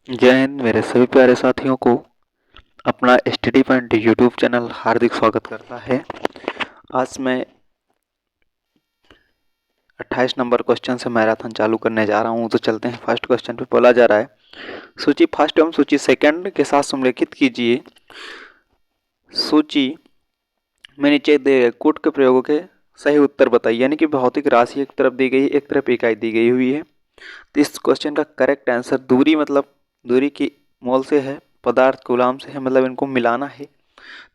जय हिंद मेरे सभी प्यारे साथियों को अपना स्टडी पॉइंट यूट्यूब चैनल हार्दिक स्वागत करता है। आज मैं 28 नंबर क्वेश्चन से मैराथन चालू करने जा रहा हूं। तो चलते हैं। फर्स्ट क्वेश्चन पे बोला जा रहा है, सूची फर्स्ट एवं सूची सेकंड के साथ समलेखित कीजिए। सूची में नीचे दिए गए कूट के प्रयोगों के सही उत्तर बताइए। यानी कि भौतिक राशि एक तरफ दी गई, एक तरफ इकाई दी गई हुई है। तो इस क्वेश्चन का करेक्ट आंसर दूरी, मतलब दूरी की मोल से है, पदार्थ कूलाम से है, मतलब इनको मिलाना है।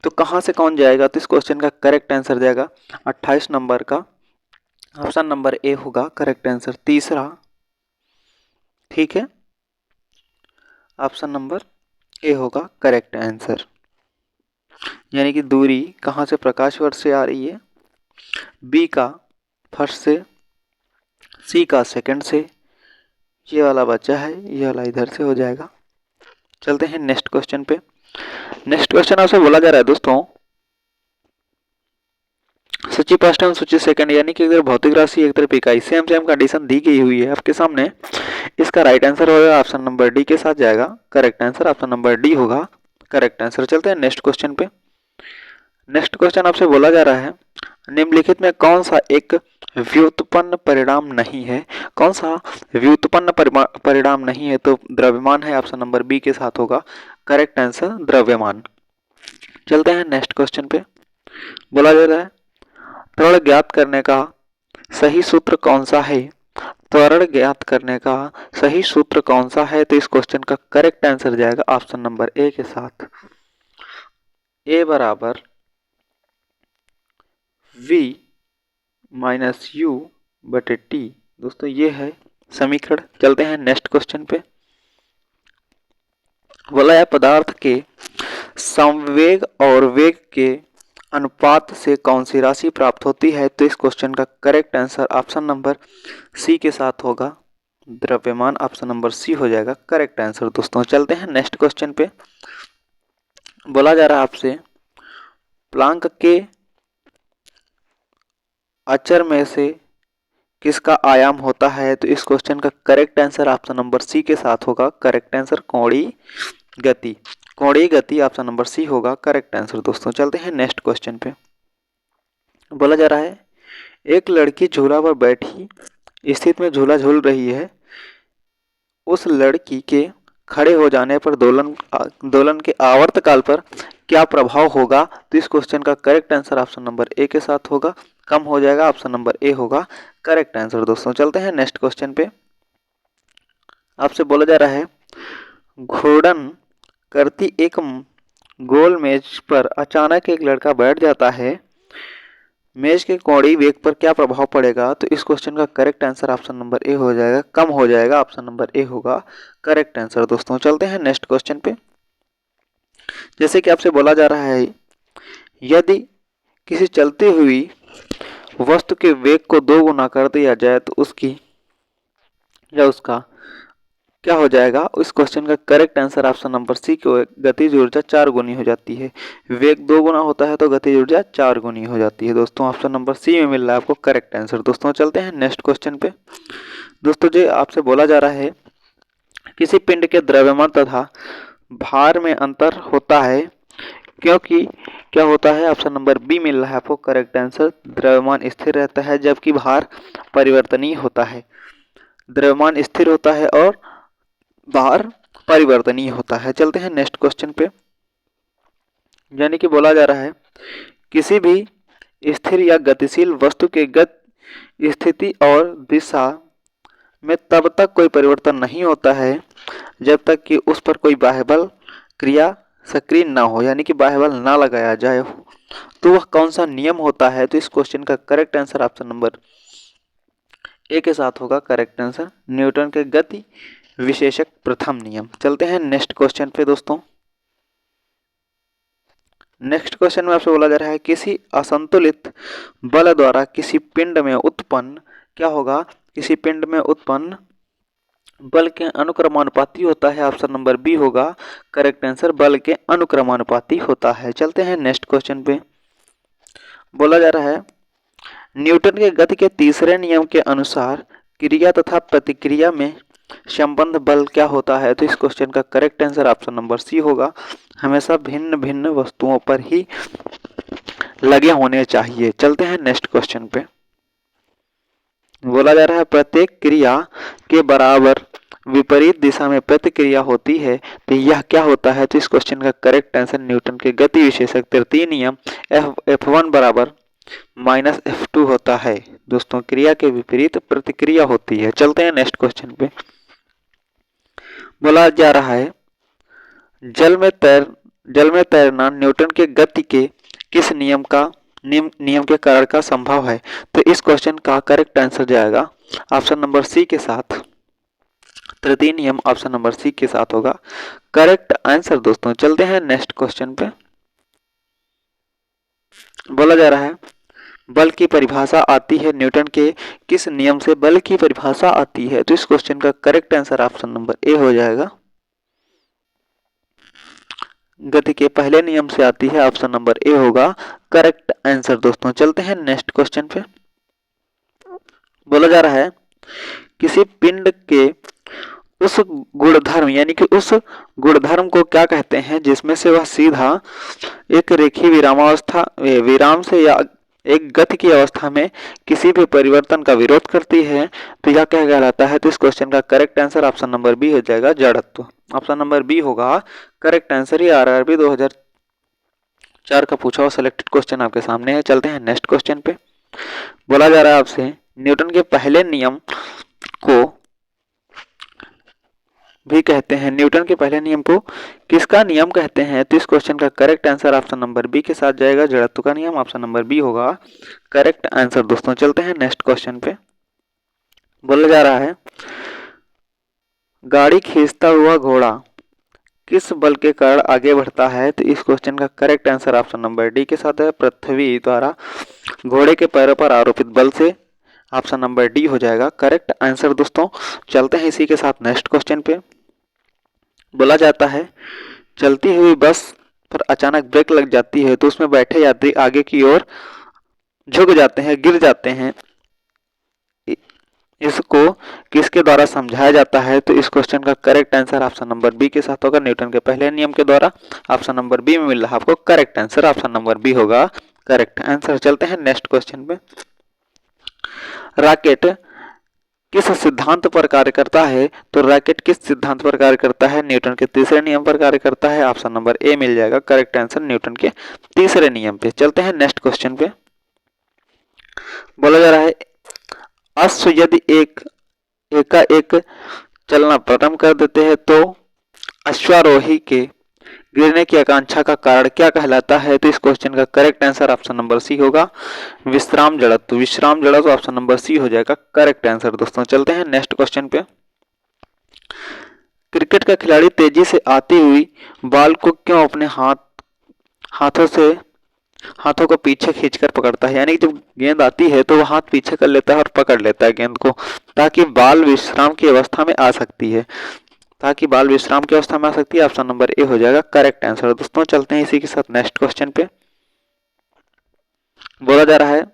तो कहाँ से कौन जाएगा? तो इस क्वेश्चन का करेक्ट आंसर जाएगा 28 नंबर का ऑप्शन नंबर ए होगा करेक्ट आंसर, तीसरा। ठीक है, ऑप्शन नंबर ए होगा करेक्ट आंसर। यानी कि दूरी कहाँ से? प्रकाश वर्ष से आ रही है, बी का फर्स्ट से, सी का सेकंड से, ये वाला बचा है, ये वाला इधर से हो जाएगा। चलते हैं नेक्स्ट क्वेश्चन पे। नेक्स्ट क्वेश्चन आपसे बोला जा रहा है दोस्तों, सूची फर्स्ट एवं सूची सेकंड यानी कि अगर भौतिक राशि एक तरफ इकाई, सेम सेम कंडीशन दी गई हुई है आपके सामने। इसका राइट आंसर होगा ऑप्शन नंबर डी के साथ जाएगा correct answer, option number D होगा करेक्ट आंसर। चलते हैं नेक्स्ट क्वेश्चन पे। नेक्स्ट क्वेश्चन आपसे बोला जा रहा है, निम्नलिखित में कौन सा एक व्युत्पन्न परिणाम नहीं है? कौन सा व्युत्पन्न परिणाम नहीं है? तो द्रव्यमान है, ऑप्शन नंबर बी के साथ होगा करेक्ट आंसर द्रव्यमान। चलते हैं नेक्स्ट क्वेश्चन पे। बोला जा रहा है, त्वरण ज्ञात करने का सही सूत्र कौन सा है? त्वरण ज्ञात करने का सही सूत्र कौन सा है? तो इस क्वेश्चन का करेक्ट आंसर जाएगा ऑप्शन नंबर ए के साथ, ए बराबर v माइनस यू बटे टी। दोस्तों ये है समीकरण। चलते हैं नेक्स्ट क्वेश्चन पे। बोला है, पदार्थ के संवेग और वेग के अनुपात से कौन सी राशि प्राप्त होती है? तो इस क्वेश्चन का correct answer option number C के साथ होगा द्रव्यमान, ऑप्शन नंबर सी हो जाएगा करेक्ट आंसर। दोस्तों चलते हैं नेक्स्ट क्वेश्चन पे। बोला जा रहा है आपसे, प्लांक के अचर में से किसका आयाम होता है? तो इस क्वेश्चन का correct answer option number C के साथ होगा करेक्ट आंसर कोणीय गति। कोणीय गति ऑप्शन नंबर सी होगा करेक्ट आंसर। दोस्तों चलते हैं नेक्स्ट क्वेश्चन पे। बोला जा रहा है, एक लड़की झूला पर बैठी स्थिति में झूला झूल रही है। उस लड़की के खड़े हो जाने पर दोलन के आवर्तकाल पर क्या प्रभाव होगा? तो इस क्वेश्चन का correct answer option number A के साथ होगा, कम हो जाएगा, ऑप्शन नंबर ए होगा करेक्ट आंसर। दोस्तों चलते हैं नेक्स्ट क्वेश्चन पे। आपसे बोला जा रहा है, घूर्णन करती एक गोल मेज पर अचानक एक लड़का बैठ जाता है। मेज के कोणीय वेग पर क्या प्रभाव पड़ेगा? तो इस क्वेश्चन का correct answer option number A हो जाएगा, कम हो जाएगा, ऑप्शन नंबर ए होगा करेक्ट आंसर। दोस्तों चलते हैं नेक्स्ट क्वेश्चन पे। जैसे कि आपसे बोला जा रहा है, यदि किसी चलती हुई वस्तु के वेग को 2 गुना कर दिया जाए तो उसकी या उसका क्या हो जाएगा? उस क्वेश्चन का correct answer option number C को, गतिज ऊर्जा 4 गुनी हो जाती है। वेग 2 गुना होता है तो गतिज ऊर्जा 4 गुनी हो जाती है। दोस्तों ऑप्शन नंबर सी में मिल रहा है आपको करेक्ट आंसर। दोस्तों चलते हैं नेक्स्ट क्वेश्चन पे। दोस्तों जो आपसे बोला जा रहा है, किसी पिंड के द्रव्यमान तथा भार में अंतर होता है क्योंकि क्या होता है? ऑप्शन नंबर बी मिल रहा है आपको करेक्ट आंसर, द्रव्यमान स्थिर रहता है जबकि भार परिवर्तनीय होता है। द्रव्यमान स्थिर होता है और भार परिवर्तनीय होता है। चलते हैं नेक्स्ट क्वेश्चन पे। यानी कि बोला जा रहा है, किसी भी स्थिर या गतिशील वस्तु के गति, स्थिति और दिशा में तब तक कोई परिवर्तन नहीं होता है जब तक कि उस पर कोई बाह्य बल क्रिया सक्रिय ना हो, यानी कि बाह्य बल ना लगाया जाए। तो वह कौन सा नियम होता है? तो इस क्वेश्चन का correct answer option number A के साथ होगा करेक्ट आंसर, न्यूटन के गति विशेषक प्रथम नियम। चलते हैं नेक्स्ट क्वेश्चन पे दोस्तों। नेक्स्ट क्वेश्चन में आपसे बोला जा रहा है, किसी असंतुलित बल द्वारा किसी पिंड में उत्पन्न क्या होगा? किसी पिंड में उत्पन्न बल के अनुक्रमानुपाती होता है, ऑप्शन नंबर बी होगा करेक्ट आंसर, बल के अनुक्रमानुपाती होता है। चलते हैं नेक्स्ट क्वेश्चन पे। बोला जा रहा है, न्यूटन के गति के तीसरे नियम के अनुसार क्रिया तथा प्रतिक्रिया में संबंध बल क्या होता है? तो इस क्वेश्चन का correct answer option number C होगा। हमेशा भिन्न भिन्न वस्तुओं पर ही लगे होने चाहिए। चलते हैं नेक्स्ट क्वेश्चन पे। बोला जा रहा है प्रत्येक क्रिया के बराबर विपरीत दिशा में प्रतिक्रिया होती है, तो यह क्या होता है? तो इस क्वेश्चन का करेक्ट आंसर न्यूटन के गति विशेषक तृतीय नियम F1 बराबर माइनस F2 होता है। दोस्तों, क्रिया के विपरीत प्रतिक्रिया होती है। चलते हैं नेक्स्ट क्वेश्चन पे। बोला जा रहा है जल में तैरना न्यूटन के गति के किस नियम के कारण का संभव है? तो इस क्वेश्चन का करेक्ट आंसर जाएगा ऑप्शन नंबर सी के साथ। तृतीय नियम ऑप्शन नंबर सी के साथ होगा करेक्ट आंसर। दोस्तों, चलते हैं नेक्स्ट क्वेश्चन पे। बोला जा रहा है बल की परिभाषा आती है न्यूटन के किस नियम से? बल की परिभाषा आती है, तो इस क्वेश्चन का correct answer option number A हो जाएगा। गति के पहले नियम से आती है, ऑप्शन नंबर ए होगा करेक्ट आंसर। दोस्तों, चलते हैं नेक्स्ट क्वेश्चन पे। बोला जा रहा है किसी पिंड के उस गुणधर्म यानी कि उस गुणधर्म को क्या कहते हैं जिसमें से वह सीधा एक रेखीय विराम से या एक गति की अवस्था में किसी भी परिवर्तन का विरोध करती है? तो यह क्या कहलाता है? तो इस क्वेश्चन का correct answer option number B हो जाएगा जड़त्व। ऑप्शन नंबर बी होगा करेक्ट आंसर। ये आरआरबी 2004 का पूछा हुआ सिलेक्टेड क्वेश्चन आपके सामने है। चलते हैं नेक्स्ट क्वेश्चन पे। बोला जा रहा है आपसे न्यूटन के पहले नियम को भी कहते हैं, न्यूटन के पहले नियम को किसका नियम कहते हैं? तो इस क्वेश्चन का correct answer option number B के साथ जाएगा जड़त्व का नियम। ऑप्शन नंबर बी होगा करेक्ट आंसर। दोस्तों, चलते हैं नेक्स्ट क्वेश्चन पे। बोला जा रहा है गाड़ी खींचता हुआ घोड़ा किस बल के कारण आगे बढ़ता है? तो इस क्वेश्चन का correct answer option number D के साथ है पृथ्वी द्वारा घोड़े के पैरों पर आरोपित बल से। ऑप्शन नंबर डी हो जाएगा करेक्ट आंसर। दोस्तों, चलते हैं इसी के साथ नेक्स्ट क्वेश्चन पे। बोला जाता है चलती हुई बस पर अचानक ब्रेक लग जाती है तो उसमें बैठे यात्री आगे की ओर झुक जाते हैं, गिर जाते हैं। इसको किसके द्वारा समझाया जाता है? तो इस क्वेश्चन का correct answer option number B के साथ होगा न्यूटन के पहले नियम के द्वारा। ऑप्शन नंबर बी में मिल रहा है आपको correct answer. Option number B होगा करेक्ट आंसर। चलते हैं नेक्स्ट क्वेश्चन पे। रॉकेट किस सिद्धांत पर कार्य करता है? तो रॉकेट किस सिद्धांत पर कार्य करता है? न्यूटन के तीसरे नियम पर कार्य करता है। ऑप्शन नंबर ए मिल जाएगा करेक्ट आंसर न्यूटन के तीसरे नियम पे। चलते हैं नेक्स्ट क्वेश्चन पे। बोला जा रहा है अश्व यदि एकाएक चलना प्रारंभ कर देते हैं तो अश्वारोही के गिरने की आकांक्षा का कारण क्या कहलाता है? तो इस क्वेश्चन का correct answer option number C होगा विश्राम जड़त्व। विश्राम जड़त्व ऑप्शन नंबर सी हो जाएगा करेक्ट आंसर। दोस्तों, चलते हैं नेक्स्ट क्वेश्चन पे। क्रिकेट का खिलाड़ी तेजी से आती हुई बॉल को क्यों अपने हाथों को पीछे खींचकर पकड़ता है? यानी कि जब गेंद आती है तो वह हाथ पीछे कर लेता है और पकड़ लेता है गेंद को, ताकि बॉल विश्राम की अवस्था में आ सकती है। ऑप्शन नंबर ए हो जाएगा करेक्ट आंसर। दोस्तों, चलते हैं इसी के साथ नेक्स्ट क्वेश्चन पे। बोला जा रहा है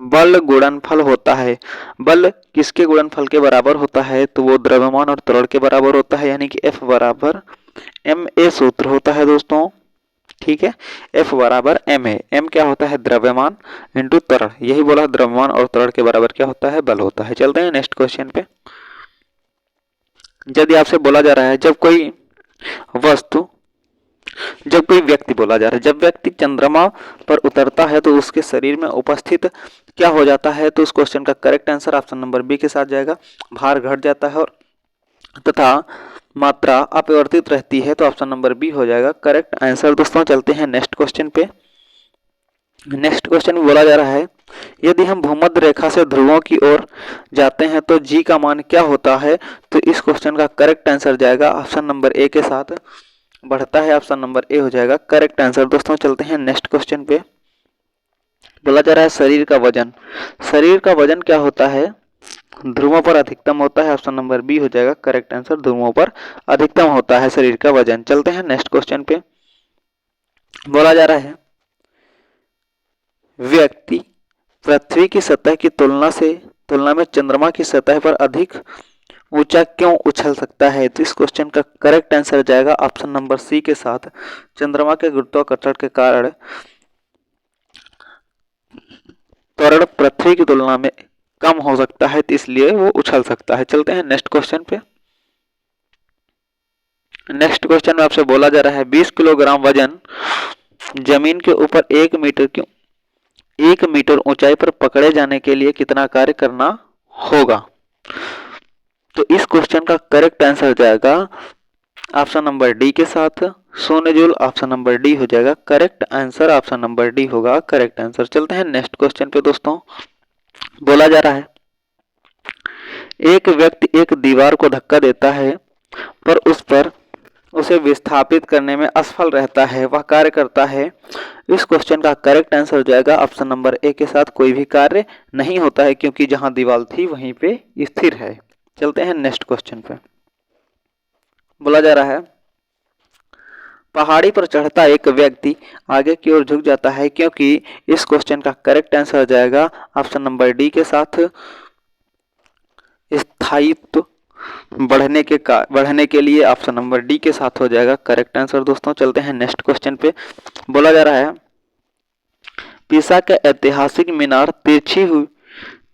बल गुणनफल होता है। बल किसके गुणनफल के बराबर होता है? तो वो द्रव्यमान और त्वरण के बराबर होता है, यानी कि F बराबर ma सूत्र होता है। दोस्तों, ठीक है, F बराबर ma। m क्या होता है? द्रव्यमान इंटू त्वरण। यही बोला, द्रव्यमान और त्वरण के बराबर क्या होता है? बल होता है। चलते हैं नेक्स्ट क्वेश्चन पे। यदि आपसे बोला जा रहा है जब कोई व्यक्ति बोला जा रहा है जब व्यक्ति चंद्रमा पर उतरता है तो उसके शरीर में उपस्थित क्या हो जाता है? तो उस क्वेश्चन का correct answer option number B के साथ जाएगा भार घट जाता है और तथा मात्रा अपरिवर्तित रहती है। तो ऑप्शन नंबर बी हो जाएगा करेक्ट आंसर। दोस्तों, चलते हैं नेक्स्ट क्वेश्चन पे। नेक्स्ट क्वेश्चन में बोला जा रहा है यदि हम भूमध्य रेखा से ध्रुवों की ओर जाते हैं तो जी का मान क्या होता है? तो इस क्वेश्चन का करेक्ट आंसर जाएगा ऑप्शन नंबर ए के साथ बढ़ता है। ऑप्शन नंबर ए हो जाएगा करेक्ट आंसर। दोस्तों, चलते हैं नेक्स्ट क्वेश्चन पे। बोला जा रहा है शरीर का वजन क्या होता है? ध्रुवों पर अधिकतम होता है। ऑप्शन नंबर बी हो जाएगा करेक्ट आंसर। ध्रुवों पर अधिकतम होता है शरीर का वजन। चलते हैं नेक्स्ट क्वेश्चन पे। बोला जा रहा है व्यक्ति पृथ्वी की सतह की तुलना में चंद्रमा की सतह पर अधिक ऊंचा क्यों उछल सकता है? तो इस क्वेश्चन का करेक्ट आंसर जाएगा ऑप्शन नंबर सी के साथ, चंद्रमा के गुरुत्वाकर्षण के कारण त्वरण पृथ्वी की तुलना में कम हो सकता है, तो इसलिए वो उछल सकता है। चलते हैं नेक्स्ट क्वेश्चन पे। नेक्स्ट क्वेश्चन में आपसे बोला जा रहा है 20 किलोग्राम वजन जमीन के ऊपर 1 मीटर ऊंचाई पर पकड़े जाने के लिए कितना कार्य करना होगा? तो इस क्वेश्चन का करेक्ट आंसर जाएगा ऑप्शन नंबर डी के साथ 100 जूल। ऑप्शन नंबर डी हो जाएगा correct answer, option number D होगा करेक्ट आंसर। चलते हैं नेक्स्ट क्वेश्चन पे दोस्तों। बोला जा रहा है एक व्यक्ति एक दीवार को धक्का देता है पर उसे विस्थापित करने में असफल रहता है, वह कार्य करता है। इस क्वेश्चन का करेक्ट आंसर हो जाएगा ऑप्शन नंबर ए के साथ कोई भी कार्य नहीं होता है, क्योंकि जहां दीवार थी वहीं पे स्थिर है। चलते हैं नेक्स्ट क्वेश्चन पे। बोला जा रहा है पहाड़ी पर चढ़ता एक व्यक्ति आगे की ओर झुक जाता है, क्योंकि इस क्वेश्चन का करेक्ट आंसर हो जाएगा ऑप्शन नंबर डी के साथ स्थायित्व बढ़ने के लिए। ऑप्शन नंबर डी के साथ हो जाएगा करेक्ट आंसर दोस्तों। चलते हैं नेक्स्ट क्वेश्चन पे। बोला जा रहा है पीसा का ऐतिहासिक मीनार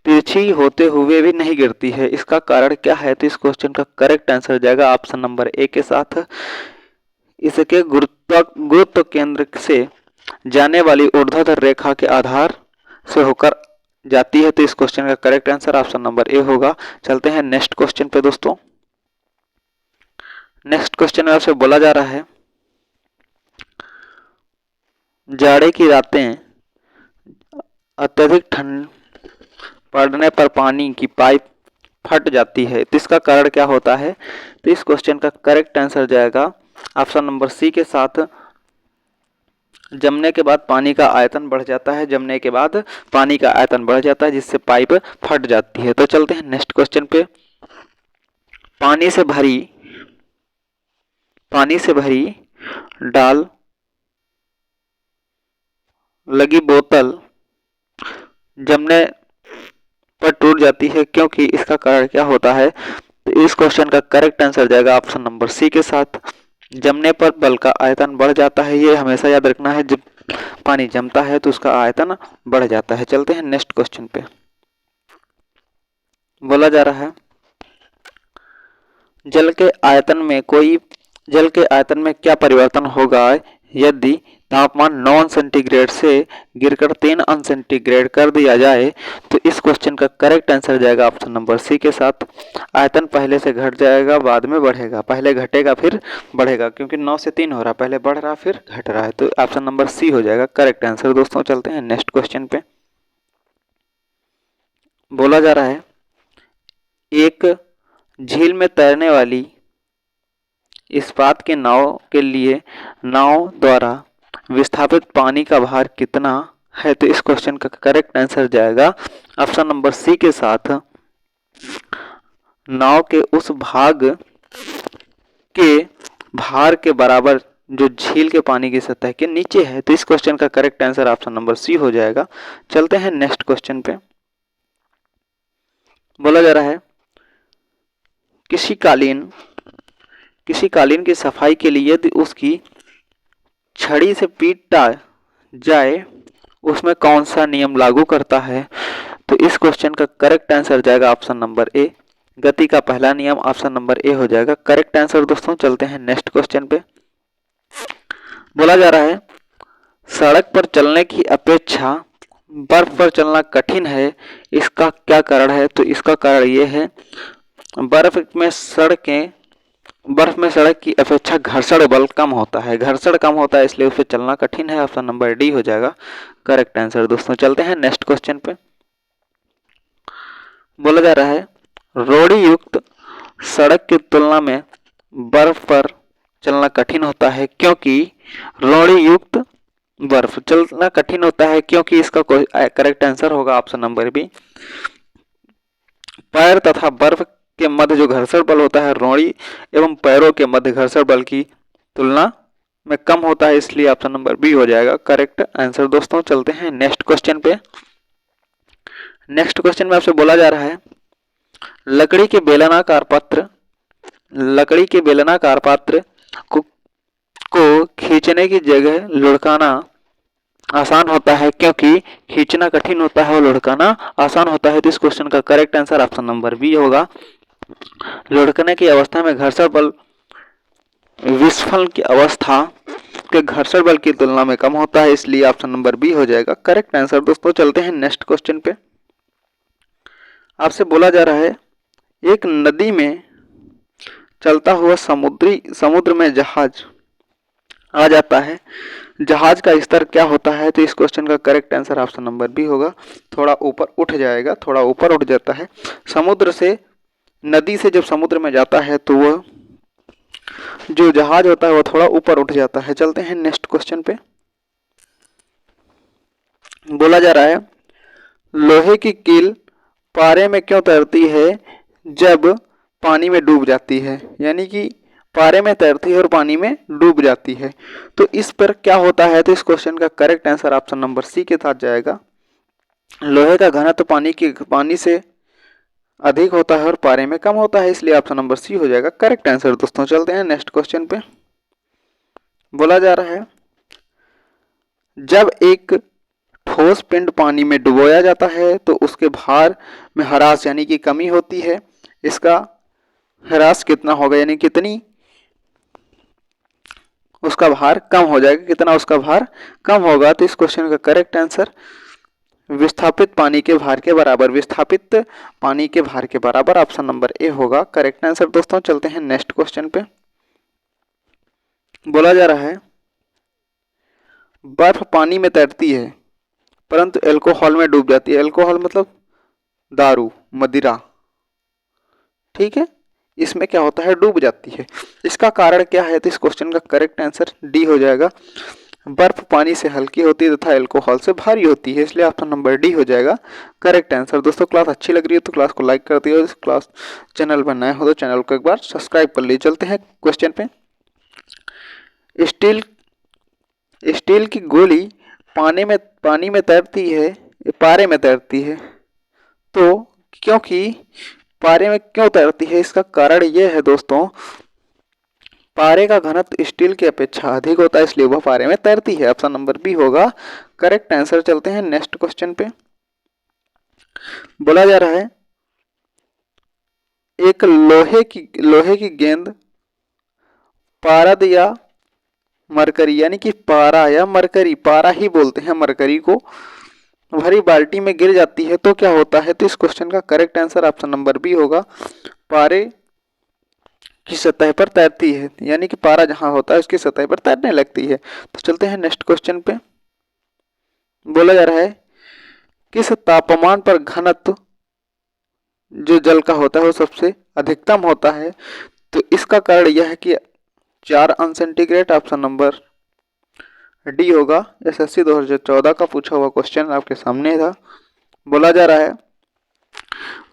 तिरछी होते हुए भी नहीं गिरती है, इसका कारण क्या है? तो इस क्वेश्चन का करेक्ट आंसर जाएगा ऑप्शन नंबर ए के साथ इसके गुरुत्व केंद्र से जाने वाली ऊर्ध्वाधर रेखा के आधार से होकर जाती है। तो इस क्वेश्चन का correct answer option number A होगा। चलते हैं नेक्स्ट क्वेश्चन पे दोस्तों। नेक्स्ट क्वेश्चन में आपसे बोला जा रहा है जाड़े की रातें अत्यधिक ठंड पड़ने पर पानी की पाइप फट जाती है, तो इसका कारण क्या होता है? तो इस क्वेश्चन का करेक्ट आंसर जाएगा ऑप्शन नंबर सी के साथ जमने के बाद पानी का आयतन बढ़ जाता है। जमने के बाद पानी का आयतन बढ़ जाता है जिससे पाइप फट जाती है। तो चलते हैं नेक्स्ट क्वेश्चन पे। पानी से भरी डाल लगी बोतल जमने पर टूट जाती है, क्योंकि इसका कारण क्या होता है? तो इस क्वेश्चन का करेक्ट आंसर जाएगा ऑप्शन नंबर सी के साथ जमने पर बल का आयतन बढ़ जाता है। ये हमेशा याद रखना है, जब पानी जमता है तो उसका आयतन बढ़ जाता है। चलते हैं नेक्स्ट क्वेश्चन पे। बोला जा रहा है जल के आयतन में क्या परिवर्तन होगा यदि तापमान 9 अंश सेंटीग्रेड से गिरकर 3 अंश सेंटीग्रेड कर दिया जाए? तो इस क्वेश्चन का करेक्ट आंसर जाएगा ऑप्शन नंबर सी के साथ आयतन पहले से घट जाएगा बाद में बढ़ेगा, पहले घटेगा फिर बढ़ेगा, क्योंकि 9 से 3 हो रहा है, पहले बढ़ रहा फिर घट रहा है। तो ऑप्शन नंबर सी हो जाएगा करेक्ट आंसर दोस्तों। चलते हैं नेक्स्ट क्वेश्चन पे। बोला जा रहा है एक झील में तैरने वाली इस्पात के नाव के लिए नाव द्वारा विस्थापित पानी का भार कितना है? तो इस क्वेश्चन का करेक्ट आंसर जाएगा ऑप्शन नंबर सी के साथ नाव के उस भाग के भार के बराबर जो झील के पानी की सतह के नीचे है। तो इस क्वेश्चन का correct answer option number C हो जाएगा। चलते हैं नेक्स्ट क्वेश्चन पे। बोला जा रहा है किसी कालीन की सफाई के लिए यदि उसकी छड़ी से पीटा जाए उसमें कौन सा नियम लागू करता है? तो इस क्वेश्चन का करेक्ट आंसर जाएगा ऑप्शन नंबर ए गति का पहला नियम। ऑप्शन नंबर ए हो जाएगा करेक्ट आंसर दोस्तों। चलते हैं नेक्स्ट क्वेश्चन पे। बोला जा रहा है सड़क पर चलने की अपेक्षा बर्फ पर चलना कठिन है, इसका क्या कारण है? तो इसका कारण ये है बर्फ में सड़क की अपेक्षा घर्षण बल कम होता है, इसलिए उस पर चलना कठिन है। ऑप्शन नंबर डी हो जाएगा करेक्ट आंसर दोस्तों। चलते हैं नेक्स्ट क्वेश्चन पे। बोला जा रहा है रोड़ी युक्त सड़क की तुलना में बर्फ पर चलना कठिन होता है, क्योंकि रोड़ी युक्त बर्फ चलना कठिन होता है क्योंकि इसका करेक्ट आंसर होगा ऑप्शन नंबर बी पैर तथा बर्फ के मध्य जो घर्षण बल होता है रोड़ी एवं पैरों के मध्य घर्षण बल की तुलना में कम होता है, इसलिए ऑप्शन नंबर बी हो जाएगा करेक्ट आंसर दोस्तों। चलते हैं नेक्स्ट क्वेश्चन पे। नेक्स्ट क्वेश्चन में आपसे बोला जा रहा है लकड़ी के बेलनाकार पात्र लकड़ी के बेलनाकार पात्र को खींचने की जगह लुढ़काना आसान होता है, क्योंकि खींचना कठिन होता है और लुढ़काना आसान होता है। तो इस क्वेश्चन का correct answer option number B होगा। लुढ़कने की अवस्था में घर्षण बल विस्फलन की अवस्था के घर्षण बल की तुलना में कम होता है, इसलिए ऑप्शन नंबर बी हो जाएगा करेक्ट आंसर। दोस्तों चलते हैं नेक्स्ट क्वेश्चन पे। आपसे बोला जा रहा है, एक नदी में चलता हुआ समुद्र में जहाज आ जाता है, जहाज का स्तर क्या होता है? तो इस क्वेश्चन का correct answer option number B होगा, थोड़ा ऊपर उठ जाएगा, थोड़ा ऊपर उठ जाता है। समुद्र से नदी से जब समुद्र में जाता है तो वह जो जहाज होता है वह थोड़ा ऊपर उठ जाता है। चलते हैं नेक्स्ट क्वेश्चन पे। बोला जा रहा है, लोहे की कील पारे में क्यों तैरती है जब पानी में डूब जाती है? यानी कि पारे में तैरती है और पानी में डूब जाती है, तो इस पर क्या होता है? तो इस क्वेश्चन का correct answer option number C के साथ जाएगा। लोहे का घनत्व पानी से अधिक होता है और पारे में कम होता है, इसलिए ऑप्शन नंबर सी हो जाएगा करेक्ट आंसर। दोस्तों चलते हैं नेक्स्ट क्वेश्चन पे। बोला जा रहा है, जब एक ठोस पिंड पानी में डुबोया जाता है तो उसके भार में ह्रास यानी कि कमी होती है। इसका ह्रास कितना होगा, यानी कितनी उसका भार कम हो जाएगा, कितना उसका भार कम होगा? तो इस क्वेश्चन का करेक्ट आंसर विस्थापित पानी के भार के बराबर, विस्थापित पानी के भार के बराबर ऑप्शन नंबर ए होगा करेक्ट आंसर। दोस्तों चलते हैं नेक्स्ट क्वेश्चन पे। बोला जा रहा है, बर्फ पानी में तैरती है परंतु एल्कोहल में डूब जाती है। एल्कोहल मतलब दारू, मदिरा, ठीक है, इसमें क्या होता है, डूब जाती है। इसका कारण क्या है? तो इस क्वेश्चन का करेक्ट आंसर डी हो जाएगा। बर्फ पानी से हल्की होती है तथा अल्कोहल से भारी होती है, इसलिए ऑप्शन नंबर डी हो जाएगा करेक्ट आंसर। दोस्तों क्लास अच्छी लग रही है तो क्लास को लाइक कर दियो, इस क्लास चैनल पर नए हो तो चैनल को एक बार सब्सक्राइब कर लीजिए। चलते हैं क्वेश्चन पे। स्टील की गोली पानी में तैरती है, पारे में तैरती है, तो क्योंकि पारे में क्यों तैरती है? इसका कारण यह है दोस्तों, पारे का घनत्व स्टील की अपेक्षा अधिक होता है, इसलिए वह पारे में तैरती है। ऑप्शन नंबर बी होगा करेक्ट आंसर। चलते हैं नेक्स्ट क्वेश्चन पे। बोला जा रहा है, एक लोहे की गेंद पारद या मरकरी, यानी कि पारा या मरकरी, पारा ही बोलते हैं मरकरी को, भरी बाल्टी में गिर जाती है तो क्या होता है? तो इस क्वेश्चन का correct answer option number B होगा, पारे की सतह पर तैरती है, यानी कि पारा जहां होता है उसकी सतह पर तैरने लगती है। तो चलते हैं नेक्स्ट क्वेश्चन पे। बोला जा रहा है, किस तापमान पर घनत्व जो जल का होता है वो सबसे अधिकतम होता है? तो इसका कारण यह है कि 4 अंश सेंटीग्रेड। ऑप्शन नंबर डी होगा। एसएससी 2014 का पूछा हुआ क्वेश्चन आपके सामने था। बोला जा रहा है,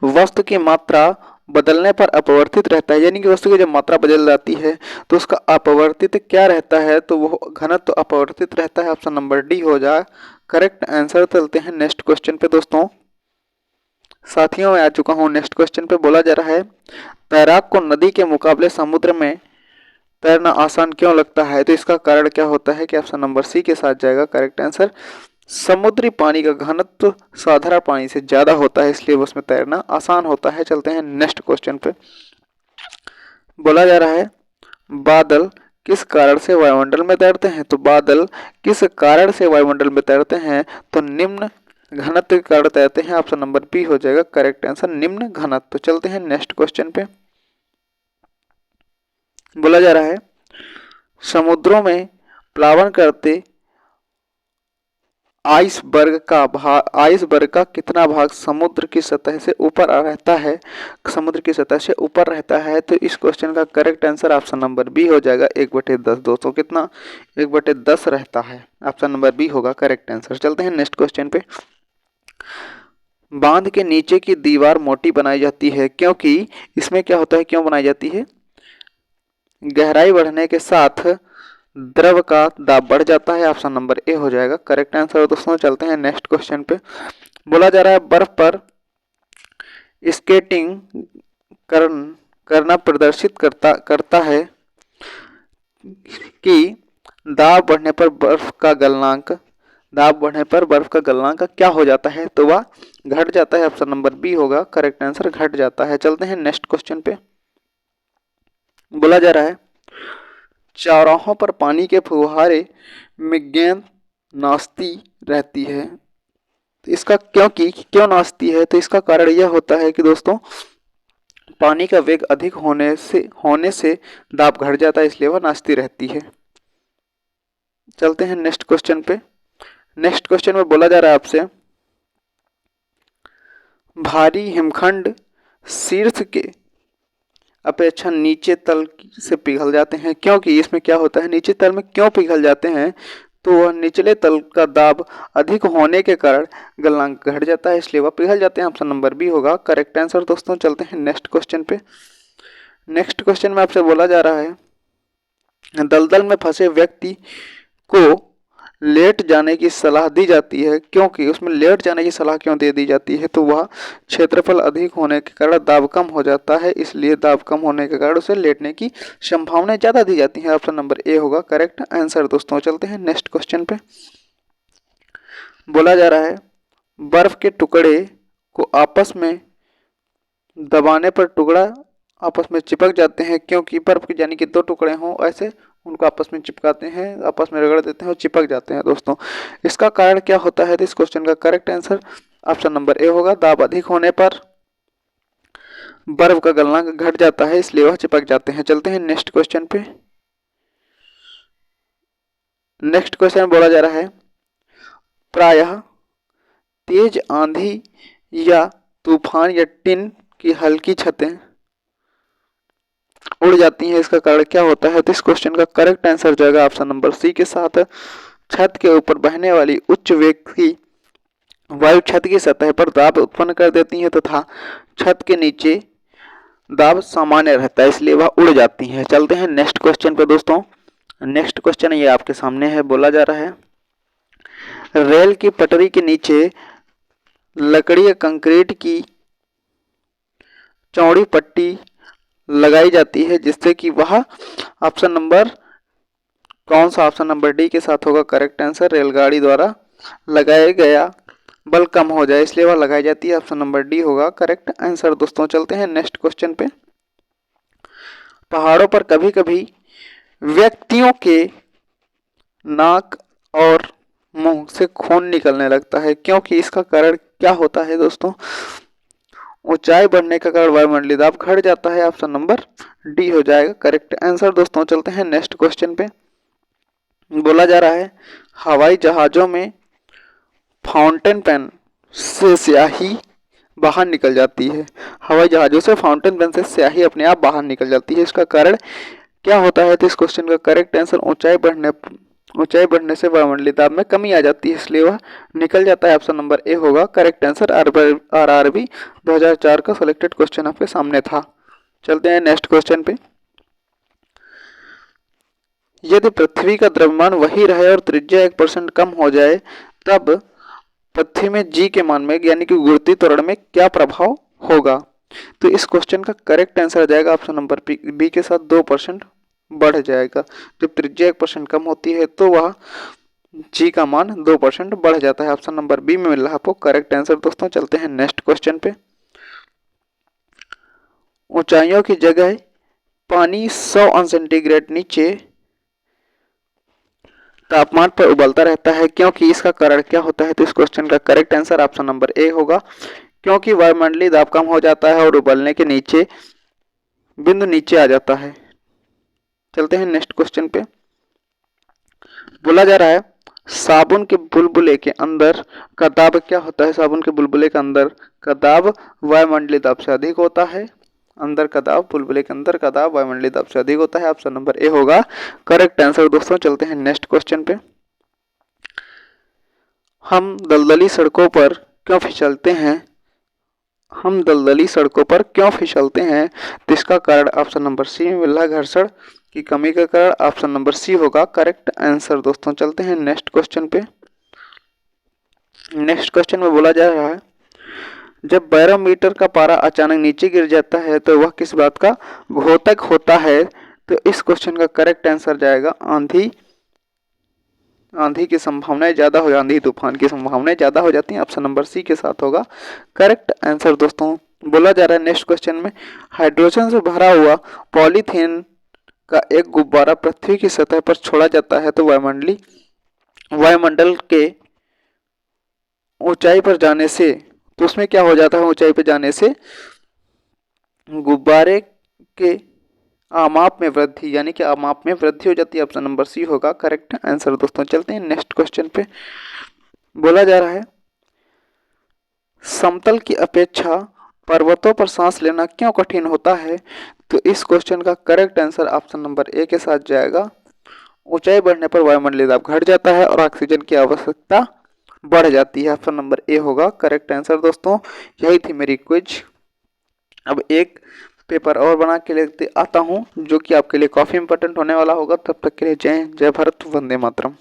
वस्तु की मात्रा बदलने पर अपवर्तित रहता है, यानी कि वस्तु की जब मात्रा बदल जाती है तो उसका अपवर्तित क्या रहता है? तो वो घनत्व अपवर्तित रहता है। ऑप्शन नंबर डी हो जाए करेक्ट आंसर। चलते हैं नेक्स्ट क्वेश्चन पे। दोस्तों साथियों मैं आ चुका हूँ नेक्स्ट क्वेश्चन पे। बोला जा रहा है, तैराक को नदी के मुकाबले समुद्र में तैरना आसान क्यों लगता है? तो इसका कारण क्या होता है कि ऑप्शन नंबर सी के साथ जाएगा करेक्ट आंसर। समुद्री पानी का घनत्व साधारण पानी से ज्यादा होता है, इसलिए उसमें तैरना आसान होता है। चलते हैं नेक्स्ट क्वेश्चन पे। बोला जा रहा है, बादल किस कारण से वायुमंडल में तैरते हैं? तो बादल किस कारण से वायुमंडल में तैरते हैं? तो निम्न घनत्व के कारण तैरते हैं। ऑप्शन नंबर बी हो जाएगा करेक्ट आंसर, निम्न घनत्व। चलते हैं नेक्स्ट क्वेश्चन पे। बोला जा रहा है, समुद्रों में प्लावन करते आइसबर्ग का कितना भाग समुद्र की सतह से ऊपर रहता है? समुद्र की सतह से ऊपर रहता है। तो इस क्वेश्चन का correct answer option number B हो जाएगा 1/10। दोस्तों कितना 1/10 रहता है, ऑप्शन नंबर बी होगा करेक्ट आंसर। चलते हैं नेक्स्ट क्वेश्चन पे। बांध के नीचे की दीवार मोटी बनाई जाती है, क्योंकि इसमें क्या होता है, क्यों बनाई जाती है? गहराई बढ़ने के साथ द्रव का दाब बढ़ जाता है। ऑप्शन नंबर ए हो जाएगा करेक्ट आंसर। दोस्तों चलते हैं नेक्स्ट क्वेश्चन पे। बोला जा रहा है, बर्फ पर स्केटिंग करना प्रदर्शित करता है कि दाब बढ़ने पर बर्फ का गलनांक क्या हो जाता है, तो वह घट जाता है। ऑप्शन नंबर बी होगा करेक्ट आंसर, घट जाता है। चलते हैं नेक्स्ट क्वेश्चन पे। बोला जा रहा है चौराहों पर पानी के फुहारे में गेंद नाचती रहती है, तो इसका क्यों नाचती है, तो इसका कारण यह होता है कि दोस्तों पानी का वेग अधिक होने से दाब घट जाता है, इसलिए वह नाचती रहती है। चलते हैं नेक्स्ट क्वेश्चन पे। नेक्स्ट क्वेश्चन में बोला जा रहा है आपसे भारी हिमखंड शीर्ष के अपेक्षा नीचे तल से पिघल जाते हैं, क्योंकि इसमें क्या होता है, नीचे तल में क्यों पिघल जाते हैं, तो वह निचले तल का दाब अधिक होने के कारण गलनांक घट जाता है, इसलिए वह पिघल जाते हैं। ऑप्शन नंबर बी होगा करेक्ट आंसर। दोस्तों चलते हैं नेक्स्ट क्वेश्चन पे। नेक्स्ट क्वेश्चन में आपसे बोला जा रहा है दलदल में फंसे व्यक्ति को लेट जाने की सलाह दी जाती है, क्योंकि उसमें लेट जाने की सलाह क्यों दे दी जाती है, तो वह क्षेत्रफल अधिक होने के कारण दाब कम हो जाता है, इसलिए दाब कम होने के कारण उसे लेटने की संभावना ज़्यादा दी जाती है। ऑप्शन नंबर ए होगा करेक्ट आंसर। दोस्तों चलते हैं नेक्स्ट क्वेश्चन पे। बोला जा रहा है बर्फ के टुकड़े को आपस में दबाने पर टुकड़ा आपस में चिपक जाते हैं, क्योंकि बर्फ के यानी कि दो टुकड़े हों ऐसे उनको आपस में चिपकाते हैं, आपस में रगड़ देते हैं और चिपक जाते हैं। दोस्तों इसका कारण क्या होता है, तो इस क्वेश्चन का correct answer option number A होगा दाब अधिक होने पर बर्फ का गलनांक घट जाता है, इसलिए वह चिपक जाते हैं। चलते हैं नेक्स्ट क्वेश्चन पे। नेक्स्ट क्वेश्चन बोला जा रहा है प्रायः तेज आंधी या तूफान या टिन की हल्की छतें उड़ जाती हैं, इसका कारण क्या होता है, तो इस क्वेश्चन का करेक्ट आंसर जाएगा ऑप्शन नंबर सी के साथ छत के ऊपर बहने वाली उच्च वेग की वायु छत की सतह पर दाब उत्पन्न कर देती है तथा छत के नीचे दाब सामान्य रहता है, इसलिए वह उड़ जाती है। चलते हैं नेक्स्ट क्वेश्चन पे। दोस्तों नेक्स्ट क्वेश्चन ये आपके सामने है। बोला जा रहा है रेल की पटरी के नीचे लकड़ी या कंक्रीट की चौड़ी पट्टी लगाई जाती है, जिससे कि वह ऑप्शन नंबर कौन सा, ऑप्शन नंबर डी के साथ होगा करेक्ट आंसर, रेलगाड़ी द्वारा लगाया गया बल कम हो जाए, इसलिए वह लगाई जाती है। ऑप्शन नंबर डी होगा करेक्ट आंसर। दोस्तों चलते हैं नेक्स्ट क्वेश्चन पे। पहाड़ों पर कभी कभी व्यक्तियों के नाक और मुंह से खून निकलने लगता है, क्योंकि इसका कारण क्या होता है, दोस्तों ऊंचाई बढ़ने का कारण वायुमंडलीय दाब घट जाता है। ऑप्शन नंबर डी हो जाएगा करेक्ट आंसर। दोस्तों चलते हैं नेक्स्ट क्वेश्चन पे। बोला जा रहा है हवाई जहाजों में फाउंटेन पेन से स्याही बाहर निकल जाती है, हवाई जहाजों से फाउंटेन पेन से स्याही अपने आप बाहर निकल जाती है, इसका कारण क्या होता है, तो इस क्वेश्चन का करेक्ट आंसर ऊंचाई बढ़ने से वायुमंडलीय दाब में कमी आ जाती है, इसलिए वह निकल जाता है। ऑप्शन नंबर ए होगा करेक्ट आंसर। RRB 2004 का सिलेक्टेड क्वेश्चन आपके सामने था। चलते हैं नेक्स्ट क्वेश्चन पे। यदि पृथ्वी का द्रव्यमान वही रहे और त्रिज्या 1% कम हो जाए, तब पृथ्वी में जी के मान में यानी कि गुरुत्वीय त्वरण में क्या प्रभाव होगा, तो इस क्वेश्चन का करेक्ट आंसर आ जाएगा ऑप्शन नंबर बी के साथ 2% बढ़ जाएगा। जब त्रिज्या 1% कम होती है तो वह जी का मान 2% बढ़ जाता है। ऑप्शन नंबर बी में मिल रहा है आपको करेक्ट आंसर। दोस्तों चलते हैं नेक्स्ट क्वेश्चन पे। ऊंचाइयों की जगह पानी 100 अंश सेंटीग्रेड नीचे तापमान पर उबलता रहता है, क्योंकि इसका कारण क्या होता है, तो इस क्वेश्चन का correct answer option number A होगा, क्योंकि वायुमंडलीय दाब कम हो जाता है और उबलने के नीचे बिंदु नीचे आ जाता है। चलते हैं नेक्स्ट क्वेश्चन पे। बोला जा रहा है साबुन के बुलबुले के अंदर का दाब क्या होता है, साबुन के बुलबुले के अंदर का दाब वायुमंडलीय दाब से अधिक होता है, अंदर का दाब बुलबुले के अंदर का दाब वायुमंडलीय दाब से अधिक होता है। ऑप्शन नंबर ए होगा करेक्ट आंसर। दोस्तों चलते हैं नेक्स्ट क्वेश्चन पे। हम दलदली सड़कों पर क्यों फिसलते हैं, हम दलदली सड़कों पर क्यों फिसलते हैं, तो इसका कारण ऑप्शन नंबर सी में मिल रहा है घर्षण की कमी का कारण, ऑप्शन नंबर सी होगा करेक्ट आंसर। दोस्तों चलते हैं नेक्स्ट क्वेश्चन पे। नेक्स्ट क्वेश्चन में बोला जा रहा है जब बैरोमीटर का पारा अचानक नीचे गिर जाता है तो वह किस बात का घोतक होता है? तो इस क्वेश्चन का करेक्ट आंसर जाएगा आंधी। आंधी की संभावनाएं ज्यादा हो, आंधी तूफान की संभावनाएं ज्यादा हो जाती हैं। ऑप्शन नंबर सी के साथ होगा करेक्ट आंसर। दोस्तों बोला जा रहा है नेक्स्ट क्वेश्चन में, हाइड्रोजन से भरा हुआ पॉलीथीन का एक गुब्बारा पृथ्वी की सतह पर छोड़ा जाता है तो वायुमंडल के ऊंचाई पर जाने से, तो उसमें क्या हो जाता है? ऊंचाई पर जाने से गुब्बारे के आमाप में वृद्धि, यानी कि आमाप में वृद्धि हो जाती है। ऑप्शन नंबर सी होगा करेक्ट आंसर। दोस्तों चलते हैं नेक्स्ट क्वेश्चन पे। बोला जा रहा है समतल की अपेक्षा पर्वतों पर सांस लेना क्यों कठिन होता है? तो इस क्वेश्चन का correct answer option number A के साथ जाएगा। ऊंचाई बढ़ने पर वायुमंडलीय दाब घट जाता है और ऑक्सीजन की आवश्यकता बढ़ जाती है। ऑप्शन नंबर ए होगा करेक्ट आंसर। दोस्तों यही थी मेरी क्विज। अब एक पेपर और बना के लेते आता हूँ जो कि आपके लिए काफ़ी इंपॉर्टेंट होने वाला होगा। तब तक के लिए जय हिंद, जय भारत, वंदे मातरम।